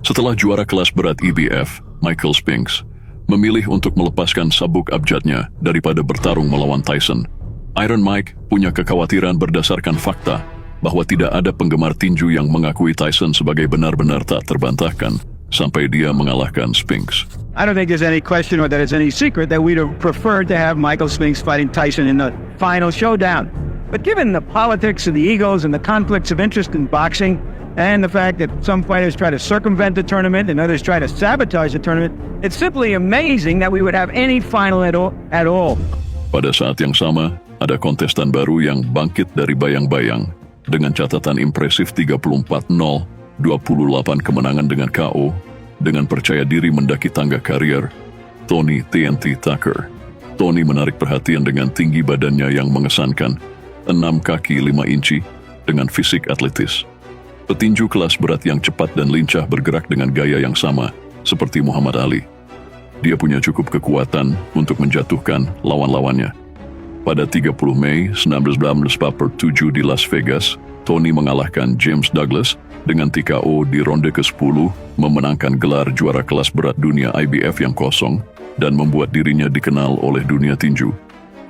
Setelah juara kelas berat IBF, Michael Spinks memilih untuk melepaskan sabuk abjadnya daripada bertarung melawan Tyson. Iron Mike punya kekhawatiran berdasarkan fakta bahwa tidak ada penggemar tinju yang mengakui Tyson sebagai benar-benar tak terbantahkan sampai dia mengalahkan Spinks. I don't think there's any question or that it's any secret that we'd have preferred to have Michael Spinks fighting Tyson in the final showdown. But given the politics of the egos and the conflicts of interest in boxing, and the fact that some fighters try to circumvent the tournament and others try to sabotage the tournament, it's simply amazing that we would have any final at all. Pada saat yang sama, ada kontestan baru yang bangkit dari bayang-bayang dengan catatan impresif 34-0, 28 kemenangan dengan KO, dengan percaya diri mendaki tangga karier, Tony TNT Tucker. Tony menarik perhatian dengan tinggi badannya yang mengesankan, 6 kaki 5 inci, dengan fisik atletis. Petinju kelas berat yang cepat dan lincah bergerak dengan gaya yang sama, seperti Muhammad Ali. Dia punya cukup kekuatan untuk menjatuhkan lawan-lawannya. Pada 30 Mei 1947 di Las Vegas, Tony mengalahkan James Douglas dengan TKO di ronde ke-10, memenangkan gelar juara kelas berat dunia IBF yang kosong, dan membuat dirinya dikenal oleh dunia tinju,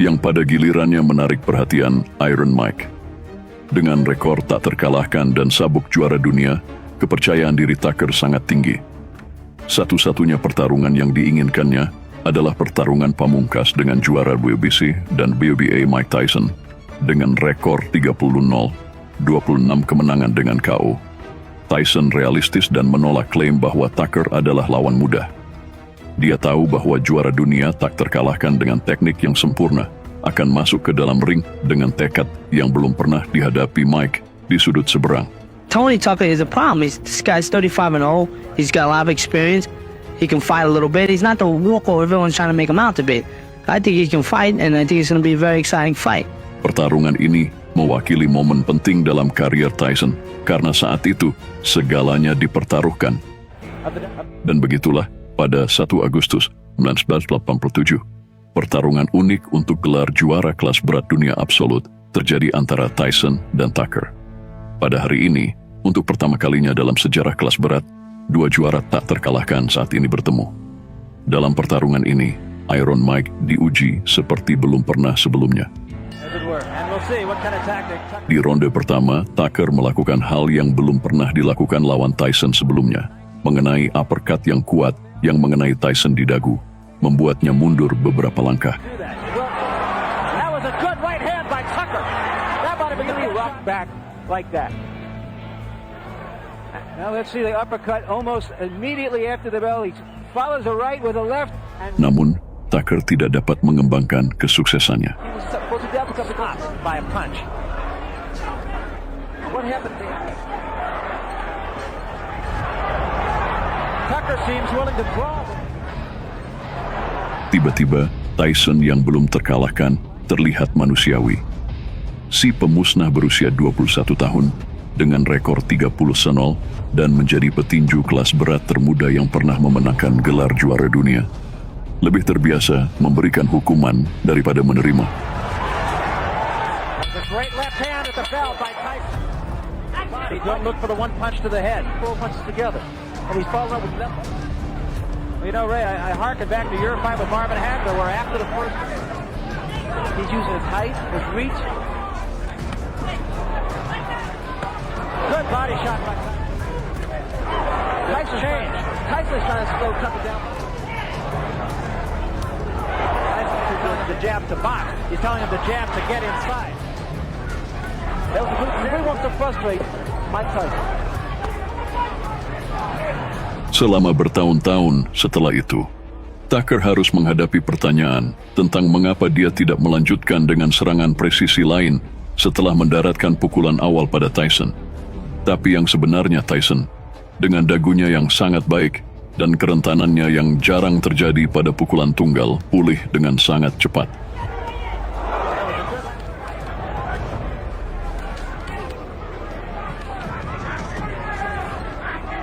yang pada gilirannya menarik perhatian Iron Mike. Dengan rekor tak terkalahkan dan sabuk juara dunia, kepercayaan diri Tucker sangat tinggi. Satu-satunya pertarungan yang diinginkannya adalah pertarungan pamungkas dengan juara WBC dan WBA Mike Tyson dengan rekor 30-0, 26 kemenangan dengan KO. Tyson realistis dan menolak klaim bahwa Tucker adalah lawan mudah. Dia tahu bahwa juara dunia tak terkalahkan dengan teknik yang sempurna akan masuk ke dalam ring dengan tekad yang belum pernah dihadapi Mike di sudut seberang. Tony Tucker is a problem. This guy's 35-0. He's got a lot of experience. He can fight a little bit. He's not the walkover everyone's trying to make him out to be. I think he can fight, and I think it's going to be a very exciting fight. Pertarungan ini mewakili momen penting dalam karier Tyson, karena saat itu segalanya dipertaruhkan. Dan begitulah, pada 1 Agustus 1987, pertarungan unik untuk gelar juara kelas berat dunia absolut terjadi antara Tyson dan Tucker. Pada hari ini, untuk pertama kalinya dalam sejarah kelas berat, dua juara tak terkalahkan saat ini bertemu. Dalam pertarungan ini, Iron Mike diuji seperti belum pernah sebelumnya. Di ronde pertama, Tucker melakukan hal yang belum pernah dilakukan lawan Tyson sebelumnya, mengenai uppercut yang kuat yang mengenai Tyson di dagu, membuatnya mundur beberapa langkah. Namun, Tucker tidak dapat mengembangkan kesuksesannya. Tiba-tiba, Tyson yang belum terkalahkan terlihat manusiawi. Si pemusnah berusia 21 tahun dengan rekor 30-0 dan menjadi petinju kelas berat termuda yang pernah memenangkan gelar juara dunia, lebih terbiasa memberikan hukuman daripada menerima. You know, Ray, I harken back to your fight with Marvin Hagler, where after the first, he's using his height, his reach. Good body shot by Tyson. Nice change. Tyson's trying to slow Tucker down. Tyson's telling him the jab to box. He's telling him the jab to get inside. That was he really wants to frustrate Mike Tyson. Selama bertahun-tahun setelah itu, Tucker harus menghadapi pertanyaan tentang mengapa dia tidak melanjutkan dengan serangan presisi lain setelah mendaratkan pukulan awal pada Tyson. Tapi yang sebenarnya Tyson, dengan dagunya yang sangat baik dan kerentanannya yang jarang terjadi pada pukulan tunggal, pulih dengan sangat cepat.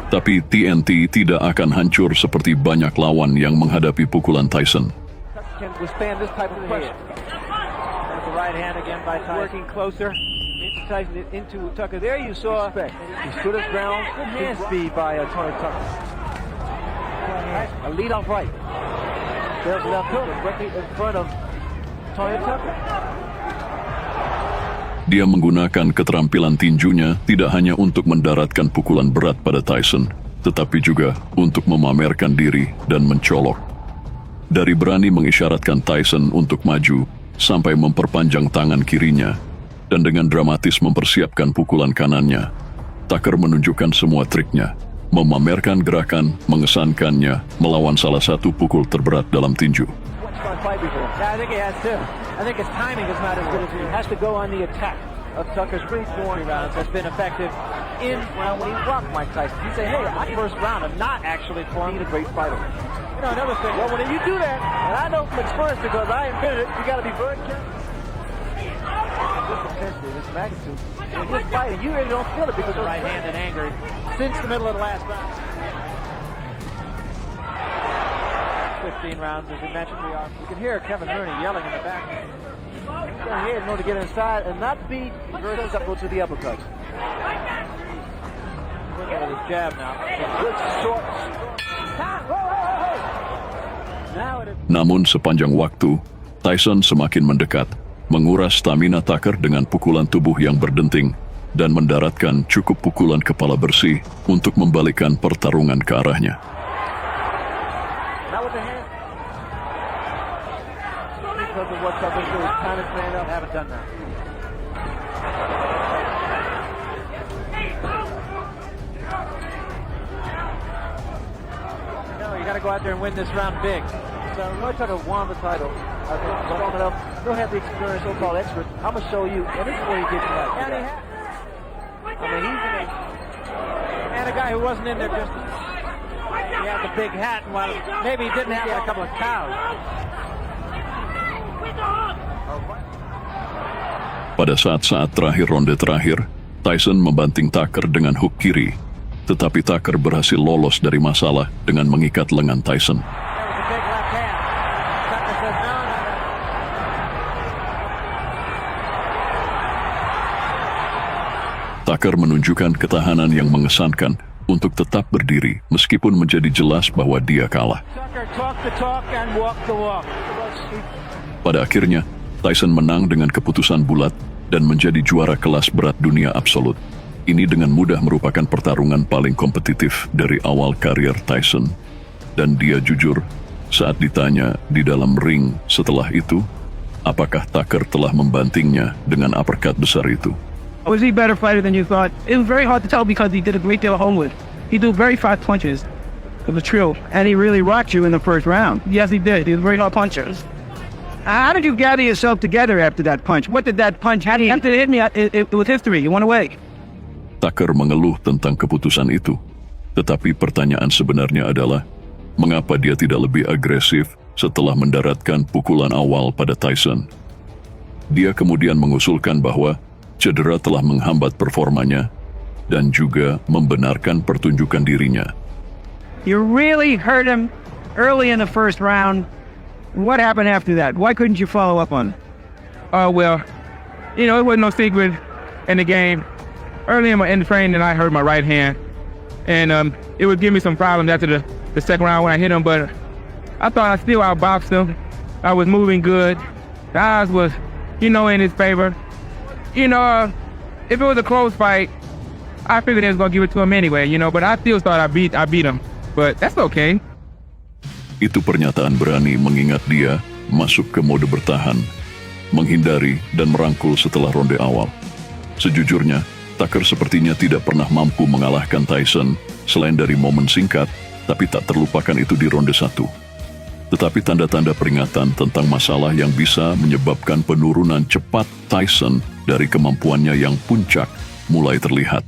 Tapi TNT tidak akan hancur seperti banyak lawan yang menghadapi pukulan Tyson. Mike Tyson into Tucker. There you saw he stood his ground. Good hand speed by Tony Tucker. A lead off right. There's a left hook directly in front of Tony Tucker. Dia menggunakan keterampilan tinjunya tidak hanya untuk mendaratkan pukulan berat pada Tyson, tetapi juga untuk memamerkan diri dan mencolok. Dari berani mengisyaratkan Tyson untuk maju, sampai memperpanjang tangan kirinya, dan dengan dramatis mempersiapkan pukulan kanannya, Tucker menunjukkan semua triknya, memamerkan gerakan, mengesankannya, melawan salah satu pukul terberat dalam tinju. Yeah, I think he has too. I think his timing is not as good as he has to go on the attack of Tucker's really 20 rounds has been effective in when he rocked Mike Tyson. He said, hey, I first round, I'm not actually playing a great fighter. You know, another thing, well, when you do that, and I know from experience because I invented it, you got to be very careful. This intensity, this magnitude, when you're fighting, you really don't feel it because of right hand and anger since the middle of the last round. 15 rounds, as you mentioned, you can hear Kevin Rooney yelling in the back. He in order to get inside and not be versus up to the uppercuts. Look at his jab now. Good short. Namun sepanjang waktu, Tyson semakin mendekat, menguras stamina Tucker dengan pukulan tubuh yang berdenting, dan mendaratkan cukup pukulan kepala bersih untuk membalikkan pertarungan ke arahnya. Because of what Tucker's doing, trying to stand up, haven't done that. No, you got to go out there and win this round big. So Roy Tucker won the title. I think strong enough. He'll have the experience, so-called expert. I'm gonna show you, and this is where he gets back. And he has. I mean, he's in a, and a guy who wasn't in there just. He had the big hat, and while maybe he didn't have a couple of cows. Pada saat-saat terakhir ronde terakhir, Tyson membanting Tucker dengan hook kiri, tetapi Tucker berhasil lolos dari masalah dengan mengikat lengan Tyson. Tucker menunjukkan ketahanan yang mengesankan untuk tetap berdiri meskipun menjadi jelas bahwa dia kalah. Pada akhirnya, Tyson menang dengan keputusan bulat dan menjadi juara kelas berat dunia absolut. Ini dengan mudah merupakan pertarungan paling kompetitif dari awal karier Tyson. Dan dia jujur saat ditanya di dalam ring setelah itu, apakah Tucker telah membantingnya dengan uppercut besar itu. Was he a better fighter than you thought? It was very hard to tell because he did a great deal of homework. He threw very fast punches. It was true. And he really rocked you in the first round. Yes, he did. He was a very hard puncher. How did you gather yourself together after that punch? What did that punch? How did he hit me? It was history. You went away. Tucker mengeluh tentang keputusan itu. Tetapi pertanyaan sebenarnya adalah, mengapa dia tidak lebih agresif setelah mendaratkan pukulan awal pada Tyson? Dia kemudian mengusulkan bahwa cedera telah menghambat performanya dan juga membenarkan pertunjukan dirinya. You really hurt him early in the first round. What happened after that? Why couldn't you follow up on it? Well, it wasn't no secret in the game. Early in the training, I hurt my right hand. And it would give me some problems after the second round when I hit him, but I thought I still outboxed him. I was moving good. The odds was, in his favor. If it was a close fight, I figured they was going to give it to him anyway, but I still thought I beat him. But that's okay. Itu pernyataan berani mengingat dia masuk ke mode bertahan, menghindari dan merangkul setelah ronde awal. Sejujurnya, Tucker sepertinya tidak pernah mampu mengalahkan Tyson selain dari momen singkat, tapi tak terlupakan itu di ronde 1. Tetapi tanda-tanda peringatan tentang masalah yang bisa menyebabkan penurunan cepat Tyson dari kemampuannya yang puncak mulai terlihat.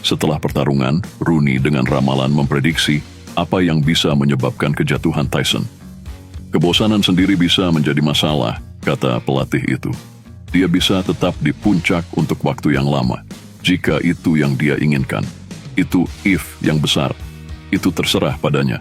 Setelah pertarungan, Rooney dengan ramalan memprediksi apa yang bisa menyebabkan kejatuhan Tyson. Kebosanan sendiri bisa menjadi masalah, kata pelatih itu. Dia bisa tetap di puncak untuk waktu yang lama, jika itu yang dia inginkan. Itu if yang besar. Itu terserah padanya.